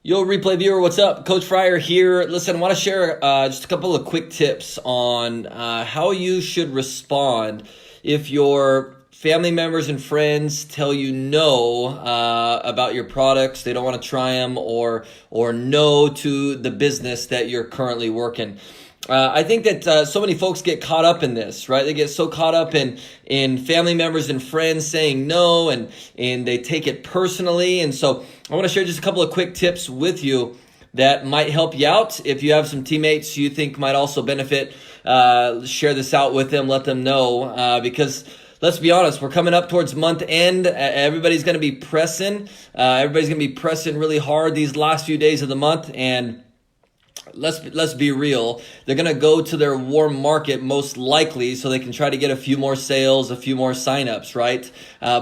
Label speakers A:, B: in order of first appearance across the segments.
A: Yo, replay viewer, what's up? Coach Fryer here. Listen, I want to share just a couple of quick tips on how you should respond if your family members and friends tell you no about your products. They don't want to try them, or no to the business that you're currently working. I think that so many folks get caught up in this, right? They get so caught up in family members and friends saying no, and they take it personally. And so I want to share just a couple of quick tips with you that might help you out. If you have some teammates you think might also benefit, share this out with them, let them know, because let's be honest, we're coming up towards month end. Everybody's going to be pressing. Everybody's going to be pressing really hard these last few days of the month, and let's be real. They're going to go to their warm market most likely so they can try to get a few more sales, a few more signups, right?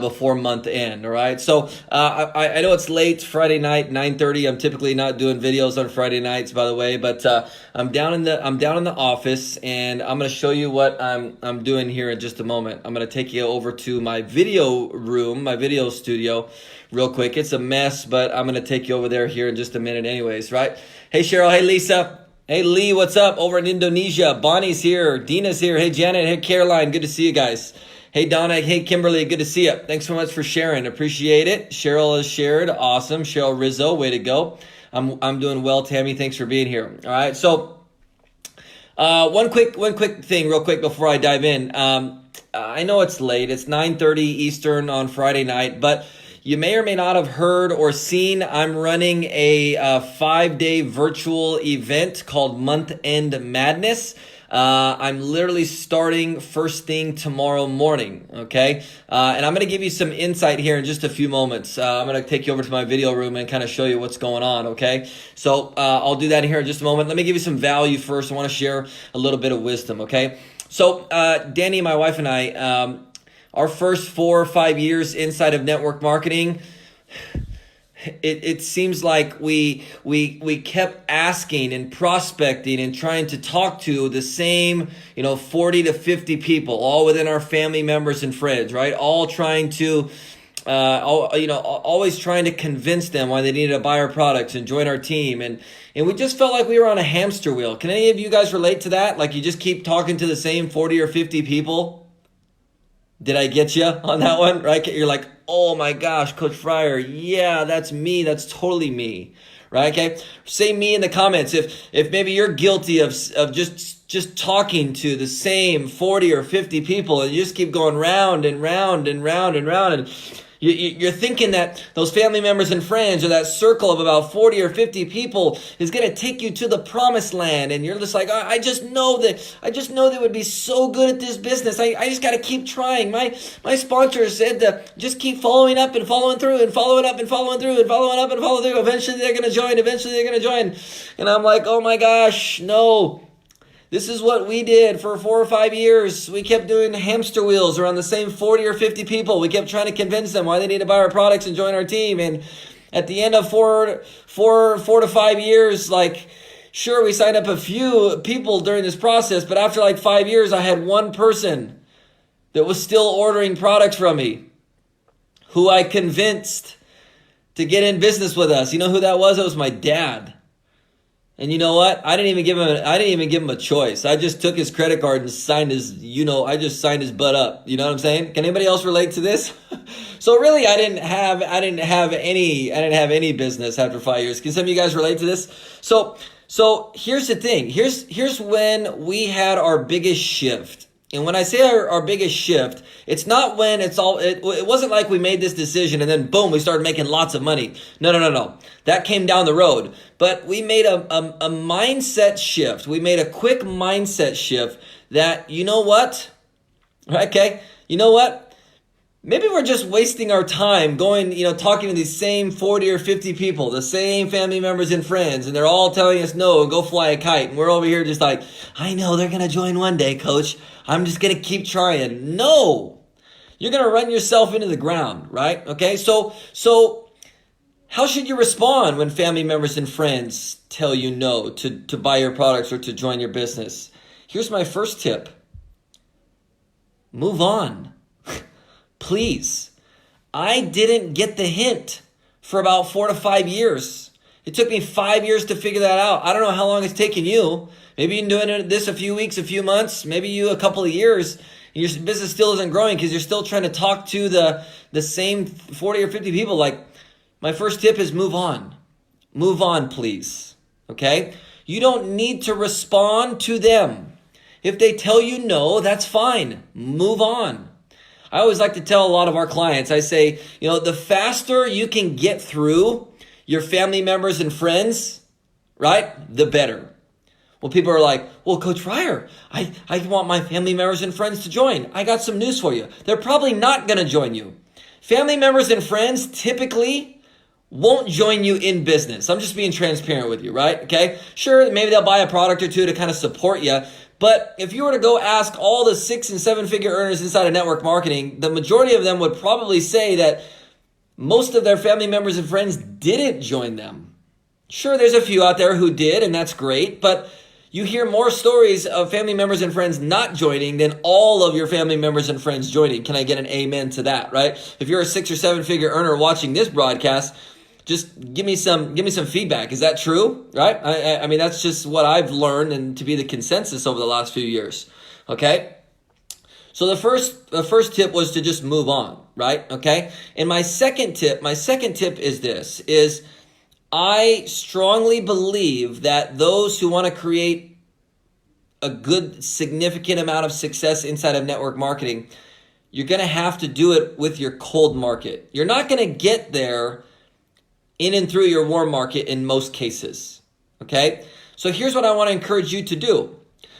A: Before month end. All right. So, I know it's late Friday night, 9:30. I'm typically not doing videos on Friday nights, by the way, but, I'm down in the office, and I'm going to show you what I'm doing here in just a moment. I'm going to take you over to my video room, my video studio real quick. It's a mess, but I'm going to take you over there here in just a minute anyways, right? Hey, Cheryl. Hey, Lisa. Hey, Lee. What's up over in Indonesia? Bonnie's here. Dina's here. Hey, Janet. Hey, Caroline. Good to see you guys. Hey, Donna. Hey, Kimberly. Good to see you. Thanks so much for sharing. Appreciate it. Cheryl has shared. Awesome. Cheryl Rizzo. Way to go. I'm doing well, Tammy. Thanks for being here. All right. So, one quick thing real quick before I dive in. I know it's late. It's 9:30 Eastern on Friday night, but you may or may not have heard or seen I'm running a 5-day virtual event called Month End Madness. I'm literally starting first thing tomorrow morning, okay? And I'm going to give you some insight here in just a few moments. I'm going to take you over to my video room and kind of show you what's going on, okay? So I'll do that here in just a moment. Let me give you some value first. I want to share a little bit of wisdom, okay? So Danny, my wife, and I, our first 4 or 5 years inside of network marketing, it seems like we kept asking and prospecting and trying to talk to the same 40 to 50 people, all within our family members and friends, right? All trying to always trying to convince them why they needed to buy our products and join our team, and we just felt like we were on a hamster wheel. Can any of you guys relate to that? Like, you just keep talking to the same 40 or 50 people. Did I get you on that one? Right? You're like, oh my gosh, Coach Fryer. Yeah, that's me. That's totally me. Right? Okay. Say me in the comments if maybe you're guilty of just talking to the same 40 or 50 people, and you just keep going round and round and round and round, and you're thinking that those family members and friends, or that circle of about 40 or 50 people, is going to take you to the promised land. And you're just like, I just know they would be so good at this business. I just got to keep trying. My sponsor said to just keep following up and following through and following up and following through and following up and following through. Eventually they're going to join. And I'm like, oh my gosh, no. This is what we did for 4 or 5 years. We kept doing hamster wheels around the same 40 or 50 people. We kept trying to convince them why they need to buy our products and join our team. And at the end of four to 5 years, like, sure, we signed up a few people during this process, but after like 5 years, I had one person that was still ordering products from me, who I convinced to get in business with us. You know who that was? It was my dad. And you know what? I didn't even give him a choice. I just took his credit card and signed his, I just signed his butt up. You know what I'm saying? Can anybody else relate to this? So really, I didn't have any business after 5 years. Can some of you guys relate to this? So here's the thing. Here's when we had our biggest shift. And when I say our biggest shift, it's not when it wasn't like we made this decision and then boom, we started making lots of money. No. That came down the road. But we made a mindset shift. We made a quick mindset shift that, you know what? Okay. You know what? Maybe we're just wasting our time going, talking to these same 40 or 50 people, the same family members and friends, and they're all telling us no and go fly a kite. And we're over here just like, I know they're going to join one day, coach. I'm just going to keep trying. No, you're going to run yourself into the ground, right? Okay. So how should you respond when family members and friends tell you no to buy your products or to join your business? Here's my first tip. Move on. Please. I didn't get the hint for about 4 to 5 years. It took me 5 years to figure that out. I don't know how long it's taken you. Maybe you've been doing this a few weeks, a few months, maybe you a couple of years. Your business still isn't growing because you're still trying to talk to the same 40 or 50 people. Like, my first tip is move on. Move on, please. Okay? You don't need to respond to them. If they tell you no, that's fine. Move on. I always like to tell a lot of our clients, I say, the faster you can get through your family members and friends, right, the better. Well, people are like, well, Coach Fryer, I want my family members and friends to join. I got some news for you. They're probably not going to join you. Family members and friends typically won't join you in business. I'm just being transparent with you, right? Okay. Sure, maybe they'll buy a product or two to kind of support you. But if you were to go ask all the 6- and 7-figure earners inside of network marketing, the majority of them would probably say that most of their family members and friends didn't join them. Sure, there's a few out there who did, and that's great. But you hear more stories of family members and friends not joining than all of your family members and friends joining. Can I get an amen to that, right? If you're a 6- or 7-figure earner watching this broadcast, just give me some feedback. Is that true? Right? I mean, that's just what I've learned and to be the consensus over the last few years. Okay? So the first tip was to just move on, right? Okay? And my second tip is this, is I strongly believe that those who want to create a good, significant amount of success inside of network marketing, you're going to have to do it with your cold market. You're not going to get there in and through your warm market in most cases, okay? So here's what I want to encourage you to do.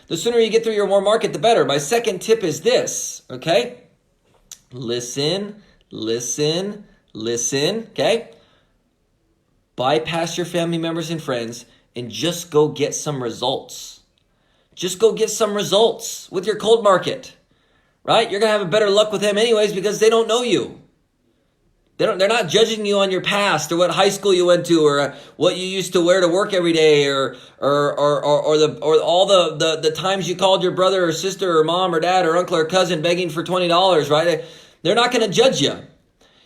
A: The sooner you get through your warm market, the better. My second tip is this, okay? Listen, okay? Bypass your family members and friends and just go get some results. Just go get some results with your cold market, right? You're going to have a better luck with them anyways because they don't know you. They're not judging you on your past or what high school you went to or what you used to wear to work every day or all the times you called your brother or sister or mom or dad or uncle or cousin begging for $20, right? They're not going to judge you.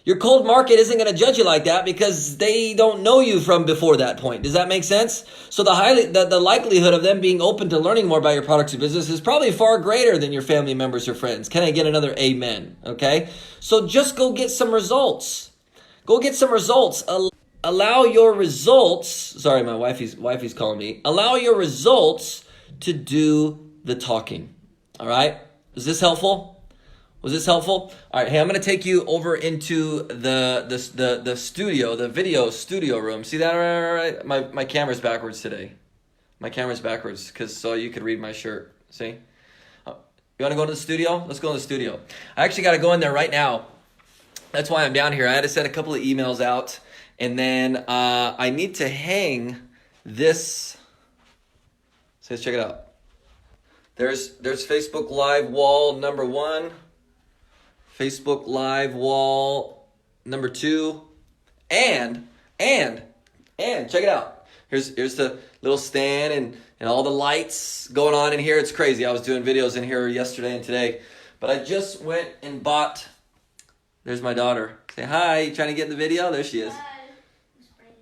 A: Your cold market isn't going to judge you like that because they don't know you from before that point. Does that make sense? So the likelihood of them being open to learning more about your products or business is probably far greater than your family members or friends. Can I get another amen? Okay? So just go get some results. Go get some results. Allow your results, sorry, my wifey's calling me. Allow your results to do the talking. All right? Is this helpful? Was this helpful? All right, hey, I'm going to take you over into the studio, the video studio room. See that? Right? My camera's backwards today. My camera's backwards because so you could read my shirt. See? You want to go to the studio? Let's go to the studio. I actually got to go in there right now. That's why I'm down here. I had to send a couple of emails out, and then I need to hang this. So let's check it out. There's Facebook Live wall number 1. Facebook Live wall number 2, and check it out. Here's the little stand and all the lights going on in here. It's crazy. I was doing videos in here yesterday and today, but I just went and bought. There's my daughter. Say hi. You trying to get in the video? There she is.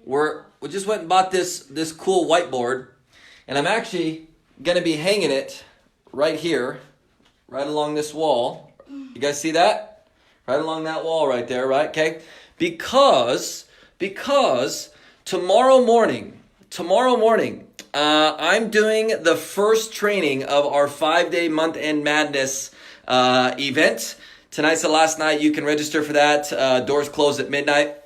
A: We just went and bought this cool whiteboard, and I'm actually gonna be hanging it right here, right along this wall. You guys see that? Right along that wall right there, right? Okay? Because tomorrow morning, I'm doing the first training of our 5-day month-end madness event. Tonight's the last night. You can register for that. Doors close at midnight.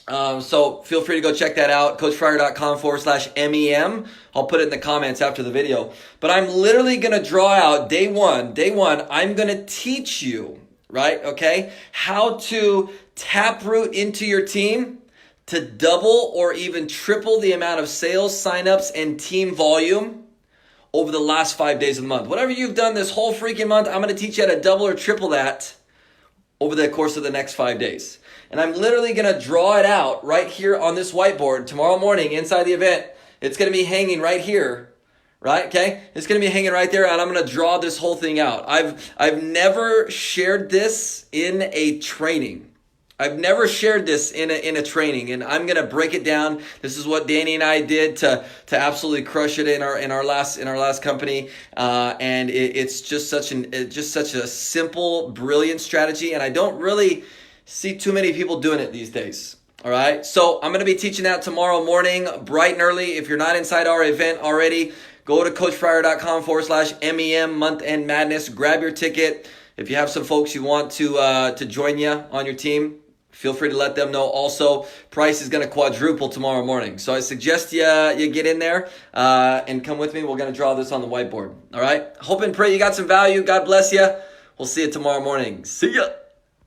A: So feel free to go check that out. CoachFryer.com/MEM. I'll put it in the comments after the video. But I'm literally going to draw out day one, I'm going to teach you, right? Okay. How to taproot into your team to double or even triple the amount of sales, signups, and team volume over the last 5 days of the month. Whatever you've done this whole freaking month, I'm going to teach you how to double or triple that over the course of the next 5 days. And I'm literally going to draw it out right here on this whiteboard tomorrow morning inside the event. It's going to be hanging right here, right? Okay? It's going to be hanging right there, and I'm going to draw this whole thing out. I've never shared this in a training, I've never shared this in a training, and I'm gonna break it down. This is what Danny and I did to absolutely crush it in our last company, and it's just such a simple, brilliant strategy, and I don't really see too many people doing it these days. All right, so I'm gonna be teaching that tomorrow morning, bright and early. If you're not inside our event already, go to coachfryer.com/MEM Month End Madness. Grab your ticket. If you have some folks you want to join you on your team, feel free to let them know. Also, price is going to quadruple tomorrow morning. So I suggest you get in there and come with me. We're going to draw this on the whiteboard. All right? Hope and pray you got some value. God bless you. We'll see you tomorrow morning. See ya.